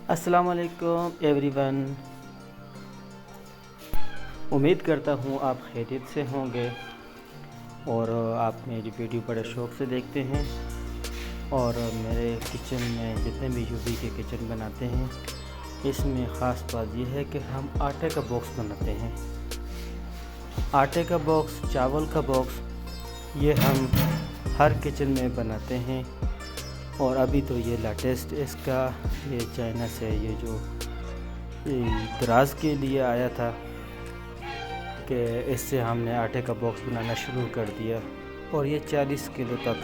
अस्सलाम वालेकुम एवरीवन। उम्मीद करता हूँ आप खैरियत से होंगे और आप मेरी वीडियो बड़े शौक़ से देखते हैं। और मेरे किचन में जितने भी यूपी के किचन बनाते हैं, इसमें ख़ास बात यह है कि हम आटे का बॉक्स बनाते हैं। आटे का बॉक्स, चावल का बॉक्स, ये हम हर किचन में बनाते हैं। और अभी तो ये लेटेस्ट इसका ये चाइना से ये जो दराज के लिए आया था कि इससे हमने आटे का बॉक्स बनाना शुरू कर दिया। और ये 40 किलो तक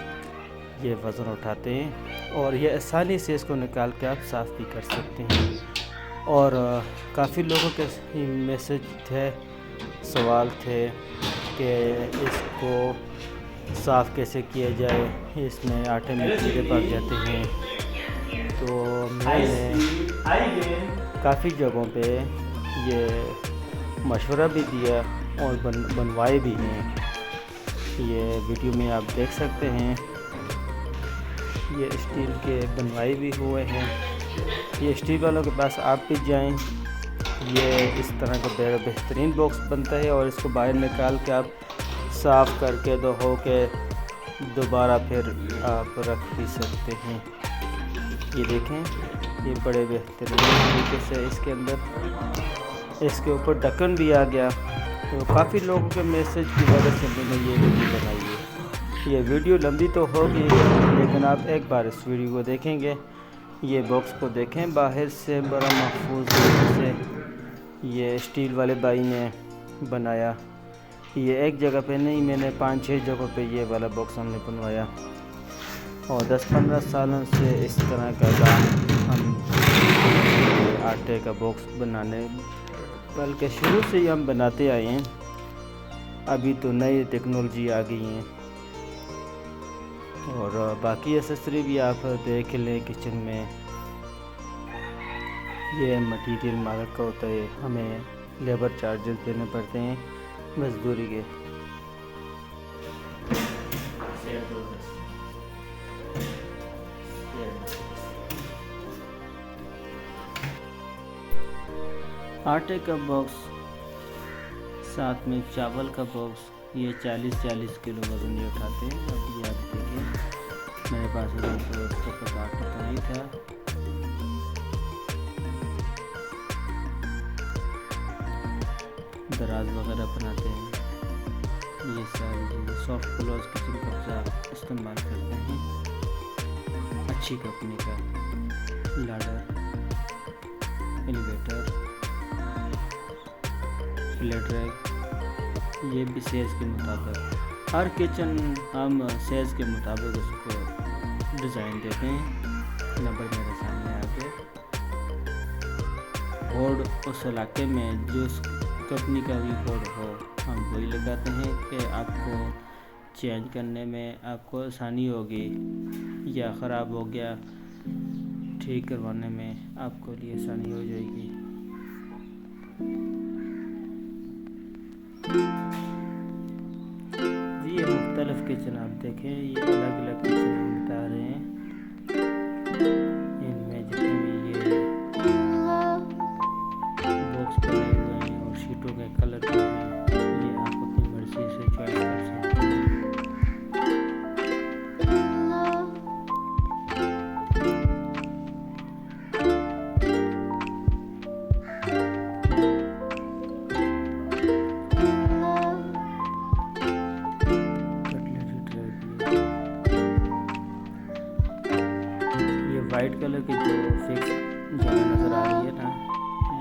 ये वज़न उठाते हैं और ये आसानी से इसको निकाल के आप साफ़ भी कर सकते हैं। और काफ़ी लोगों के मैसेज थे, सवाल थे कि इसको साफ़ कैसे किया जाए, इसमें आटे में कीड़े पड़ जाते हैं। तो मैंने काफ़ी जगहों पे ये मशवरा भी दिया और बनवाए भी हैं। ये वीडियो में आप देख सकते हैं, ये स्टील के बनवाए भी हुए हैं। ये स्टील वालों के पास आप भी जाएं, ये इस तरह का बेहतरीन बॉक्स बनता है और इसको बाहर निकाल के आप साफ़ करके धो के दोबारा फिर आप रख भी सकते हैं। ये देखें, ये बड़े बेहतरीन तरीके से इसके अंदर इसके ऊपर ढक्कन भी आ गया। तो काफ़ी लोगों के मैसेज की वजह से मैंने ये वीडियो बनाई है। ये वीडियो लंबी तो होगी, लेकिन आप एक बार इस वीडियो को देखेंगे, ये बॉक्स को देखें, बाहर से बड़ा महफूज से ये स्टील वाले भाई ने बनाया। ये एक जगह पे नहीं, मैंने 5-6 जगहों पे ये वाला बॉक्स हमने बनवाया। और 10-15 सालों से इस तरह का काम हम आटे का बॉक्स बनाने, बल्कि शुरू से ही हम बनाते आए हैं। अभी तो नई टेक्नोलॉजी आ गई हैं और बाकी एक्सेसरी भी आप देख लें किचन में। ये मटीरियल मार्केट का होता है, हमें लेबर चार्जेस देने पड़ते हैं मजदूरी के। आटे का बॉक्स साथ में चावल का बॉक्स, ये 40-40 किलो वज़न ये उठाते हैं। अब ये आप देखिए, मेरे पास तो उसको पता तो नहीं था। दराज वगैरह बनाते हैं, ये सारी चीज़ें सॉफ्ट क्लोज किचन कब्जा इस्तेमाल करते हैं। अच्छी कंपनी का लाडर, एलिवेटर, फ्लैट रैक, ये भी साइज़ के मुताबिक हर किचन हम साइज़ के मुताबिक उसको डिज़ाइन देते हैं। नंबर मेरे सामने आ गया। बोर्ड उस इलाके में जो कंपनी का भी बोर्ड हो, हम वही लगाते हैं कि आपको चेंज करने में आपको आसानी होगी, या ख़राब हो गया ठीक करवाने में आपको लिए आसानी हो जाएगी। जी, ये मुख्तलिफ किचन आप देखें, ये अलग अलग किचन हम बता रहे हैं। इनमें जितने भी ये बॉक्स बने हुए हैं और शीटों के कलर भी हैं, ये आप अपनी मर्ज़ी से चॉइस कर सकते हैं। ये वाइट कलर की जो फिक्स जगह नज़र आ रही है ना,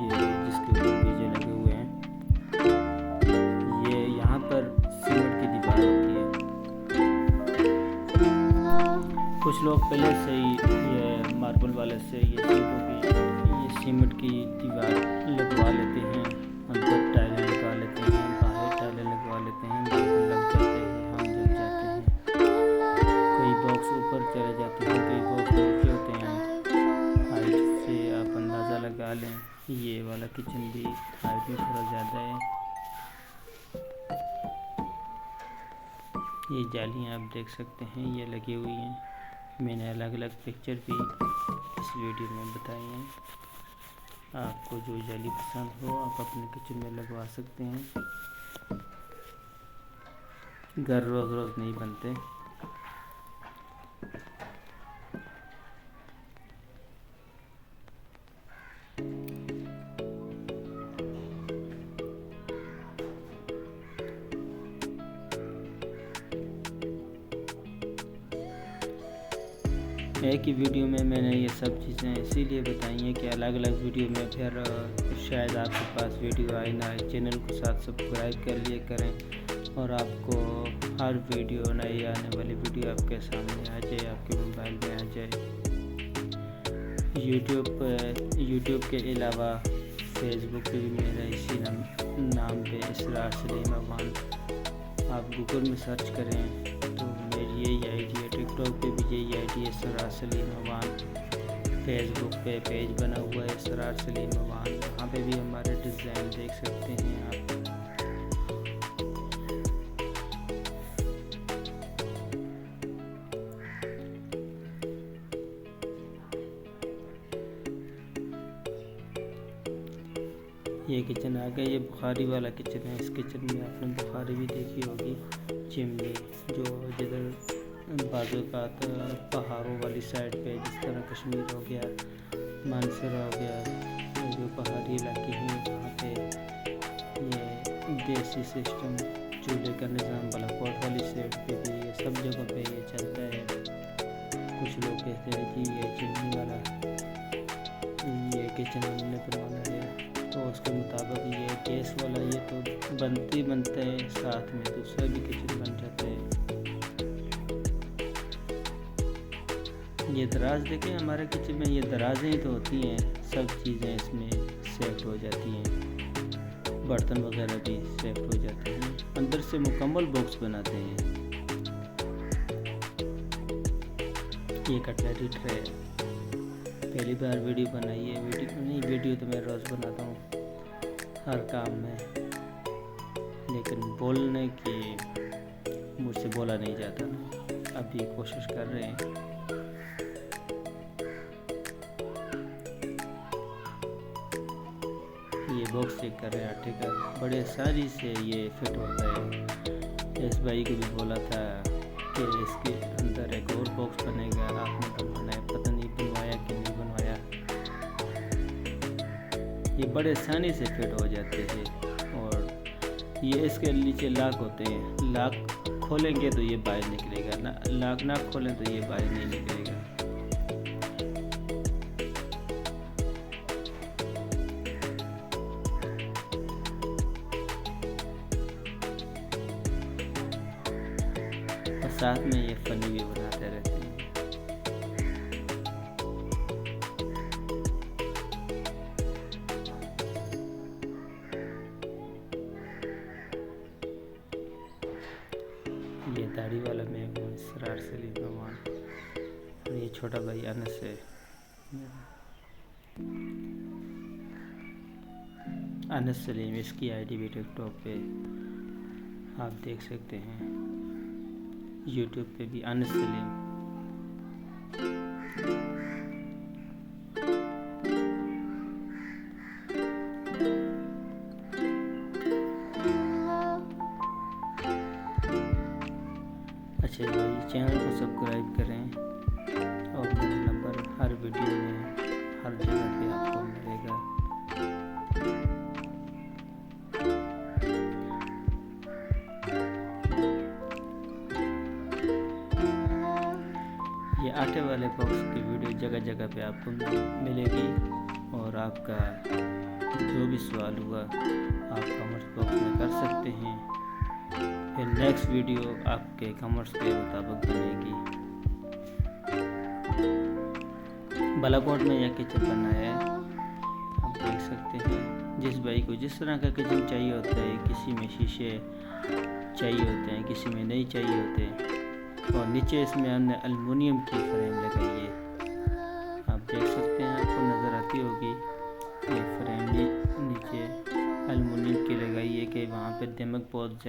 ये जिसके ऊपर बीजे लगे हुए हैं, ये यहाँ पर सीमेंट की दीवार होती है। कुछ लोग पहले से ही ये मार्बल वाले से ये सीमेंट की दीवार लगवा लेते हैं, अंदर टाइलें लगा लेते हैं, बाहर टाइलें लगवा लेते हैं, मार्बल लग जाते हैं, हम जल जाते हैं। कई बॉक्स ऊपर चले जाते हैं, कई बॉक्स नीचे होते हैं। हाइट से आप अंदाज़ा लगा लें, ये वाला किचन भी हाइट में थोड़ा ज़्यादा है। ये जालियाँ आप देख सकते हैं, ये लगी हुई हैं। मैंने अलग अलग पिक्चर भी इस वीडियो में बताई हैं। आपको जो जाली पसंद हो आप अपने किचन में लगवा सकते हैं। घर रोज़ रोज़ नहीं बनते। एक ही वीडियो में मैंने ये सब चीज़ें इसीलिए बताई हैं कि अलग अलग वीडियो में फिर शायद आपके पास वीडियो आए ना आए। चैनल को साथ सब्सक्राइब कर लिए करें और आपको हर वीडियो नई आने वाली वीडियो आपके सामने आ जाए, आपके मोबाइल में आ जाए। यूट्यूब के अलावा फेसबुक पे भी मेरा इसी नाम पे इसरार सलीम अवान आप गूगल में सर्च करें तो मेरी यही आईडी है। टिकटॉक पे भी यही आईडी है इसरार सलीम अवान। फेसबुक पे पेज बना हुआ है इसरार सलीम अवान, वहाँ पे भी हमारे डिज़ाइन देख सकते हैं आप। ये किचन आ गया, ये बुखारी वाला किचन है। इस किचन में आपने बुखारी भी देखी होगी, चिमनी जो जिधर बाजू का पहाड़ों वाली साइड पे, जिस तरह कश्मीर हो गया, मानसर हो गया, जो पहाड़ी इलाके हैं वहाँ पे ये देसी सिस्टम चूल्हे का निज़ाम बालाकोट वाली साइड पे भी ये सब जगह पे ये चलता है। कुछ लोग कहते हैं कि ये चिमनी वाला ये किचन हमने बनवाना है, तो उसके मुताबिक ये गैस वाला ये तो बनते हैं, साथ में दूसरा भी किचन बन जाता है। ये दराज देखें, हमारे किचन में ये दराजें ही तो होती हैं, सब चीज़ें इसमें सेट हो जाती हैं, बर्तन वगैरह भी सेट हो जाते हैं। अंदर से मुकम्मल बॉक्स बनाते हैं। ये कटलरी ट्रे है, पहली बार वीडियो बनाई है। वीडियो तो मैं रोज़ बनाता हूँ हर काम में, लेकिन बोलने की मुझसे बोला नहीं जाता, अभी कोशिश कर रहे हैं। ये बॉक्स चेक कर रहे हैं आटे का, बड़े आसानी से ये फिट होता है। इस भाई को भी बोला था कि इसके अंदर एक और बॉक्स बनेगा, आपने बनवाना है, पता नहीं बनवाया कि नहीं बनवाया। ये बड़े आसानी से फिट हो जाते हैं और ये इसके नीचे लॉक होते हैं, लॉक खोलेंगे तो ये बाहर निकलेगा, ना लॉक ना खोलें तो ये बाहर नहीं निकलेगा। और साथ में ये फनी भी बनाते रहते हैं। ये दाढ़ी वाला मैं हूँ इसरार सलीम अवान और ये छोटा भाई अनस है। अनस सलीम इसकी आईडी भी टिकटॉक पे आप देख सकते हैं, यूट्यूब पे भी अनस सलीम। अच्छा भाई, चैनल को सब्सक्राइब करें और मेरा नंबर हर वीडियो में हर जगह पे आपको मिलेगा। ये आटे वाले बॉक्स की वीडियो जगह जगह पे आपको मिलेगी और आपका जो भी सवाल हुआ आप कमेंट बॉक्स में कर सकते हैं। फिर नेक्स्ट वीडियो आपके कमेंट्स के मुताबिक बनेगी। बालाकोट में यह किचन बना है, आप देख सकते हैं। जिस भाई को जिस तरह का किचन चाहिए होता है, किसी में शीशे चाहिए होते हैं, किसी में नहीं चाहिए होते। और नीचे इसमें हमने एल्युमिनियम की फ्रेम लगाई है, आप देख सकते हैं, आपको नज़र आती होगी। ये फ्रेम नीचे एल्युमिनियम की लगाई है कि वहाँ पे दमक बहुत